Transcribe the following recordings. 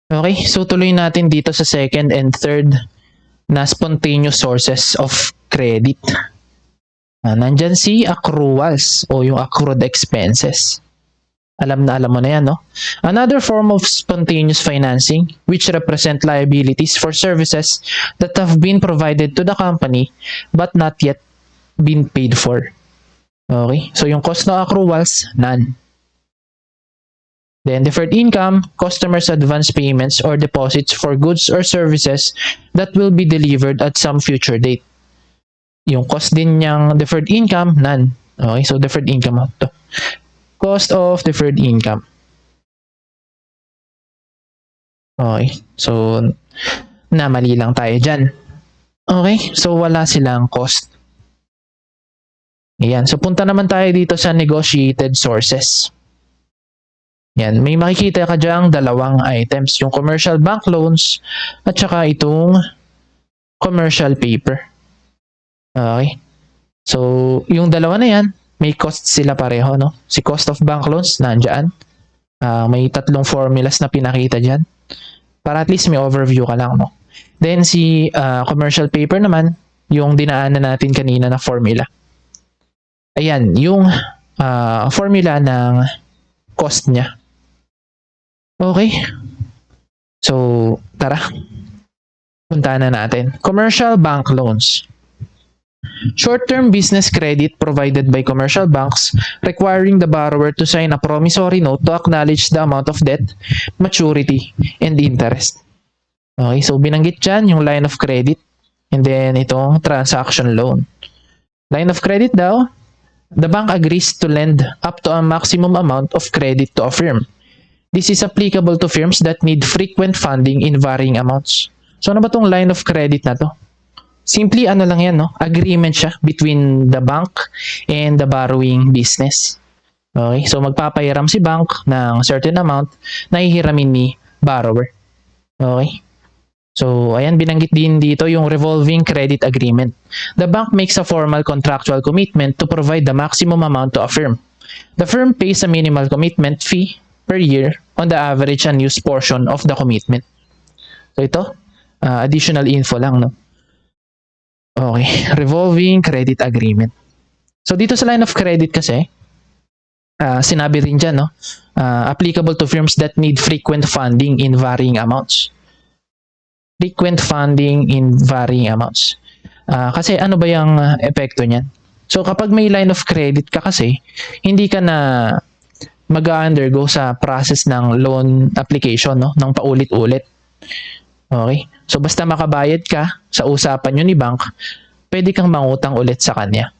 Okay, so tuloy natin dito sa second and third na spontaneous sources of credit. Nandyan si accruals o yung accrued expenses. Alam mo na yan, no? Another form of spontaneous financing which represent liabilities for services that have been provided to the company but not yet been paid for. Okay? So yung cost ng accruals, none. Then deferred income, customers' advance payments or deposits for goods or services that will be delivered at some future date. Yung cost din niyang deferred income, none. Okay? So deferred income to. Cost of deferred income. Okay. So, mali lang tayo dyan. Okay. So, wala silang cost. Ayan. So, punta naman tayo dito sa negotiated sources. Yan. May makikita ka dyang dalawang items. Yung commercial bank loans at saka itong commercial paper. Okay. So, yung dalawa na yan, may cost sila pareho, no? Si cost of bank loans, nandyan. May tatlong formulas na pinakita dyan. Para at least may overview ka lang, no? Then, si commercial paper naman, yung dinaanan natin kanina na formula. Ayan, yung formula ng cost niya. Okay. So, tara. Puntahan na natin. Commercial bank loans. Short-term business credit provided by commercial banks requiring the borrower to sign a promissory note to acknowledge the amount of debt, maturity, and interest. Okay, so binanggit dyan yung line of credit and then itong transaction loan. Line of credit daw, the bank agrees to lend up to a maximum amount of credit to a firm. This is applicable to firms that need frequent funding in varying amounts. So ano ba tong line of credit na to? Simply ano lang yan, no? Agreement siya between the bank and the borrowing business. Okay? So magpapahiram si bank ng certain amount na hihiramin ni borrower. Okay? So ayan, binanggit din dito yung revolving credit agreement. The bank makes a formal contractual commitment to provide the maximum amount to a firm. The firm pays a minimal commitment fee per year on the average unused portion of the commitment. So ito, additional info lang, no? Okay, revolving credit agreement. So dito sa line of credit kasi, sinabi rin dyan, no? Applicable to firms that need frequent funding in varying amounts. Frequent funding in varying amounts. Kasi ano ba yung epekto niyan? So kapag may line of credit ka kasi, hindi ka na mag-undergo sa process ng loan application, no? Ng paulit-ulit. Okay? So basta makabayad ka sa usapan nyo ni bank, pwede kang mangutang ulit sa kanya.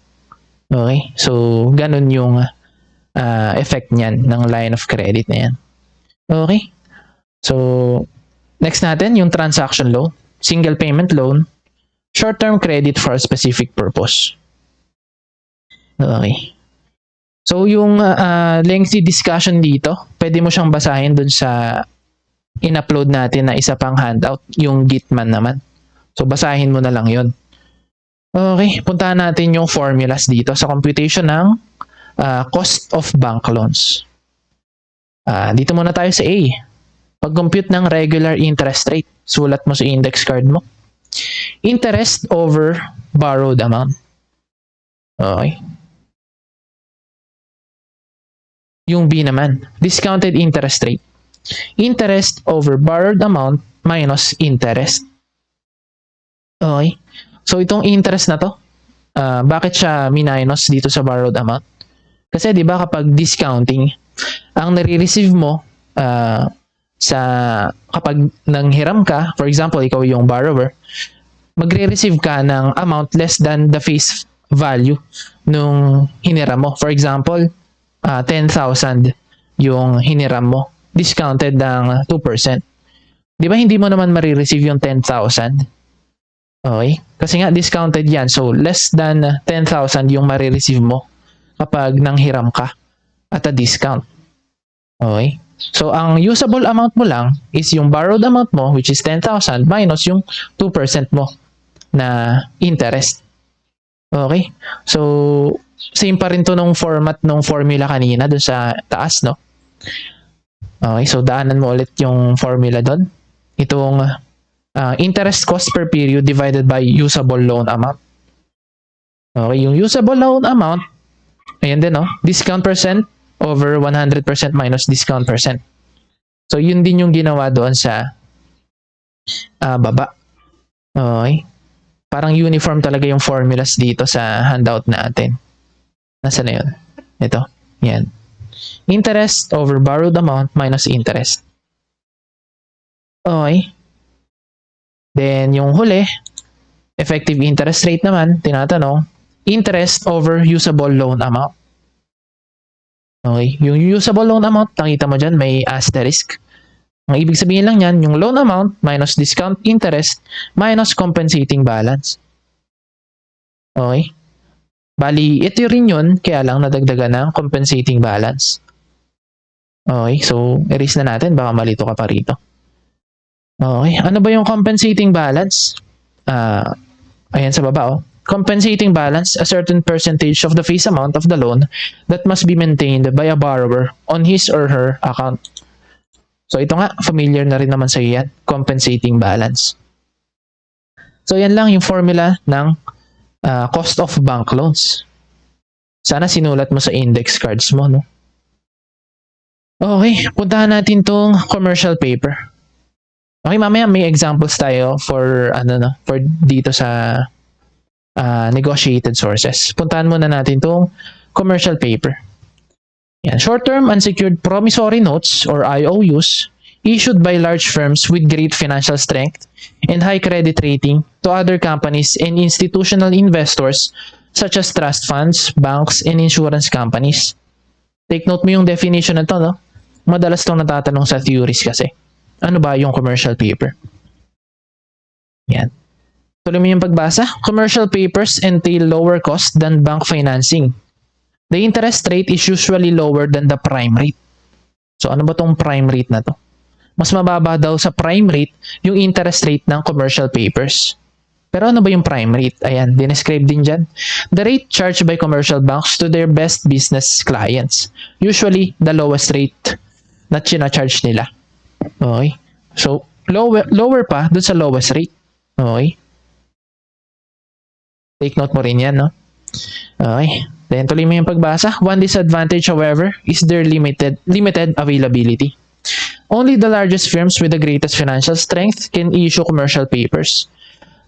Okay? So ganun yung effect niyan ng line of credit na yan. Okay? So next natin yung transaction loan, single payment loan, short-term credit for a specific purpose. Okay. So yung lengthy discussion dito, pwede mo siyang basahin dun sa in-upload natin na isa pang handout, yung Gitman naman. So, basahin mo na lang yun. Okay, puntahan natin yung formulas dito sa computation ng cost of bank loans. Dito muna tayo sa A. Pag-compute ng regular interest rate, sulat mo sa index card mo. Interest over borrowed amount. Okay. Yung B naman, discounted interest rate. Interest over borrowed amount minus interest. Okay. So itong interest na to, bakit siya minus dito sa borrowed amount? Kasi 'di ba kapag discounting, ang nare-receive mo kapag nanghiram ka, for example, ikaw yung borrower, magre-receive ka ng amount less than the face value nung hiniram mo. For example, 10,000 yung hiniram mo. Discounted ng 2%. Di ba hindi mo naman marireceive yung 10,000? Okay? Kasi nga discounted yan. So, less than 10,000 yung marireceive mo kapag nanghiram ka at a discount. Okay? So, ang usable amount mo lang is yung borrowed amount mo, which is 10,000, minus yung 2% mo na interest. Okay? So, same pa rin to nung format nung formula kanina dun sa taas, no? Okay, so daanan mo ulit yung formula doon. itong interest cost per period divided by usable loan amount. Okay, yung usable loan amount, ayan din, no? Discount percent over 100% minus discount percent. So, yun din yung ginawa doon sa baba. Okay. Parang uniform talaga yung formulas dito sa handout natin. Nasaan na yun? Ito. Yan. Interest over borrowed amount minus interest. Okay. Then, yung huli, effective interest rate naman, tinatanong, interest over usable loan amount. Okay. Yung usable loan amount, nakita mo dyan, may asterisk. Ang ibig sabihin lang yan, yung loan amount minus discount interest minus compensating balance. Okay? Bali, ito rin yun, kaya lang nadagdagan ng compensating balance. Okay, so erase na natin, baka malito ka pa rito. Okay, ano ba yung compensating balance? Ayan sa baba, oh. Compensating balance, a certain percentage of the face amount of the loan that must be maintained by a borrower on his or her account. So ito nga, familiar na rin naman sa iyo yan, compensating balance. So yan lang yung formula ng cost of bank loans. Sana sinulat mo sa index cards mo, no? Okay, puntahan natin tong commercial paper. Okay, mamaya may examples tayo for for dito sa negotiated sources. Puntahan muna natin tong commercial paper. Yan, short-term unsecured promissory notes or IOUs issued by large firms with great financial strength and high credit rating to other companies and institutional investors such as trust funds, banks, and insurance companies. Take note mo yung definition na to, no? Madalas itong natatanong sa theories kasi. Ano ba yung commercial paper? Yan. Tuloy mo yung pagbasa. Commercial papers entail lower cost than bank financing. The interest rate is usually lower than the prime rate. So ano ba tong prime rate na to? Mas mababa daw sa prime rate yung interest rate ng commercial papers. Pero ano ba yung prime rate? Ayan, dinescribe din dyan. The rate charged by commercial banks to their best business clients. Usually, the lowest rate na charge nila. Okay? So, lower pa dun sa lowest rate. Okay? Take note mo rin yan, no? Okay. Then, tuloy mo yung pagbasa. One disadvantage, however, is their limited availability. Only the largest firms with the greatest financial strength can issue commercial papers.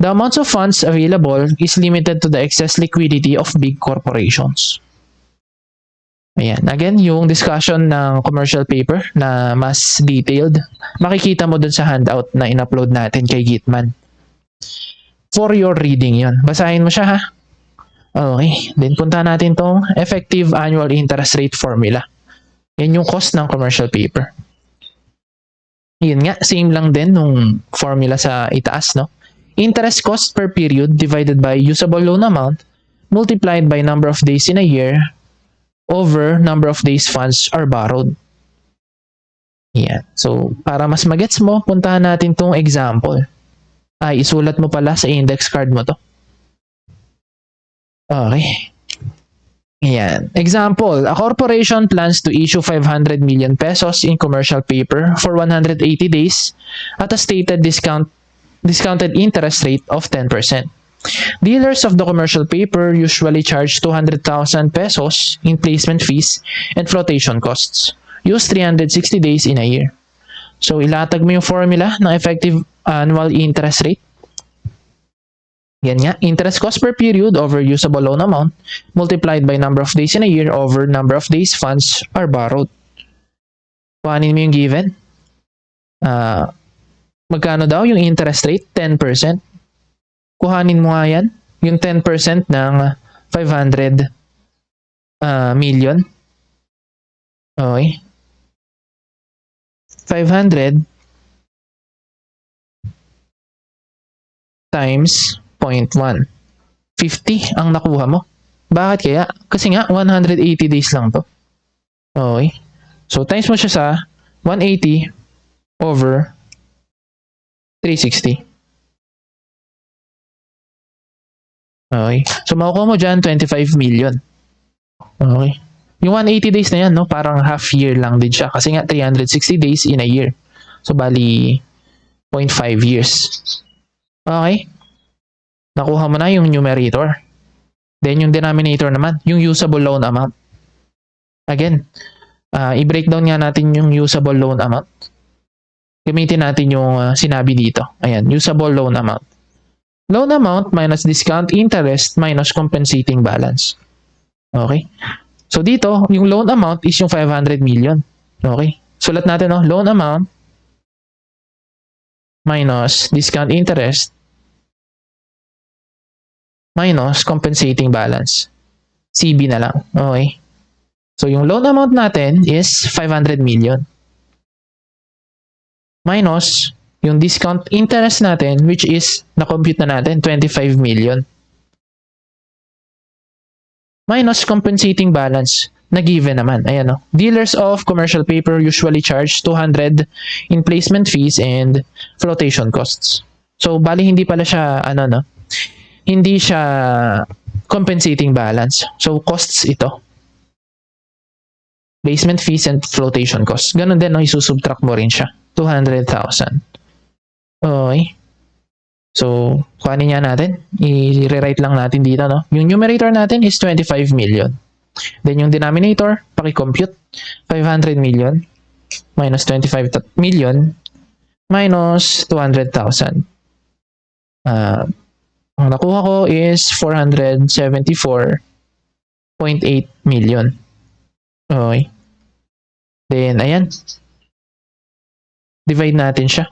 The amounts of funds available is limited to the excess liquidity of big corporations. Ayan. Again, yung discussion ng commercial paper na mas detailed, makikita mo dun sa handout na in-upload natin kay Gitman. For your reading yon. Basahin mo siya, ha? Okay. Then, punta natin tong effective annual interest rate formula. Yan yung cost ng commercial paper. Yun nga, same lang din nung formula sa itaas, no? Interest cost per period divided by usable loan amount multiplied by number of days in a year over number of days funds are borrowed. Yan. So, para mas magets mo, puntahan natin tong example. Ay, isulat mo pala sa index card mo to. Okay. Ayan. Example, a corporation plans to issue 500 million pesos in commercial paper for 180 days at a stated discounted interest rate of 10%. Dealers of the commercial paper usually charge 200,000 pesos in placement fees and flotation costs. Use 360 days in a year. So, ilatag mo yung formula ng effective annual interest rate. Yan nga, interest cost per period over usable loan amount multiplied by number of days in a year over number of days funds are borrowed. Kuhanin mo yung given. Magkano daw yung interest rate? 10%. Kuhanin mo nga yan, yung 10% ng 500 million. Okay. 500 times 0.1. 50 ang nakuha mo. Bakit kaya? Kasi nga, 180 days lang to. Okay. So, times mo siya sa 180 over 360. Okay. So, makukuha mo dyan 25 million. Okay. Yung 180 days na yan, no? Parang half year lang din siya. Kasi nga, 360 days in a year. So, bali, 0.5 years. Okay? Nakuha mo na yung numerator. Then yung denominator naman, yung usable loan amount. Again, i-breakdown nga natin yung usable loan amount. Gamitin natin yung sinabi dito. Ayan, usable loan amount. Loan amount minus discount interest minus compensating balance. Okay? So dito, yung loan amount is yung 500 million. Okay? Sulat natin, no? Loan amount minus discount interest minus compensating balance. CB na lang. Okay? So yung loan amount natin is 500 million. Minus yung discount interest natin, which is na-compute na natin, 25 million. Minus compensating balance na given naman. Ayan, no? Dealers of commercial paper usually charge 200 in placement fees and flotation costs. So, bali hindi pala siya, hindi siya compensating balance. So, costs ito. Placement fees and flotation costs. Ganun din, no? Isusubtract mo rin siya. 200,000. Okay. So, kuhanin nga natin. I-rewrite lang natin dito, no? Yung numerator natin is 25 million. Then, yung denominator, paki-compute. 500 million minus 25 million minus 200,000. Ang nakuha ko is 474.8 million. Okay. Then, ayan. Divide natin siya.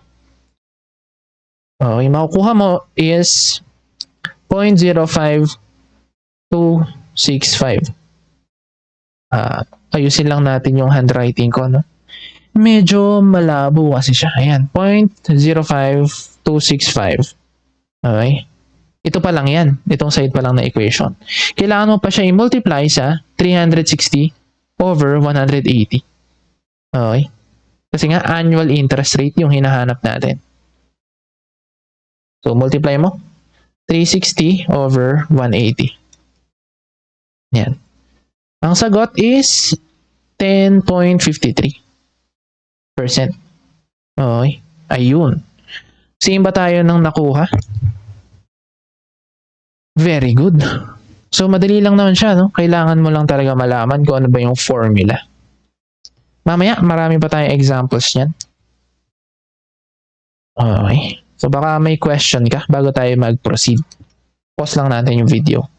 Okay, makukuha mo is 0.05265. Ayusin lang natin yung handwriting ko, no? Medyo malabo kasi siya. Ayan, 0.05265. Okay? Ito pa lang yan. Itong side pa lang na equation. Kailangan mo pa siya i-multiply sa 360 over 180. Okay? Kasi nga, annual interest rate yung hinahanap natin. So, multiply mo. 360 over 180. Yan. Ang sagot is 10.53%. Okay. Ayun. Same ba tayo ng nakuha? Very good. So, madali lang naman siya, no? Kailangan mo lang talaga malaman kung ano ba yung formula. Mamaya, marami pa tayong examples niyan. Okay. So, baka may question ka bago tayo mag-proceed. Pause lang natin yung video.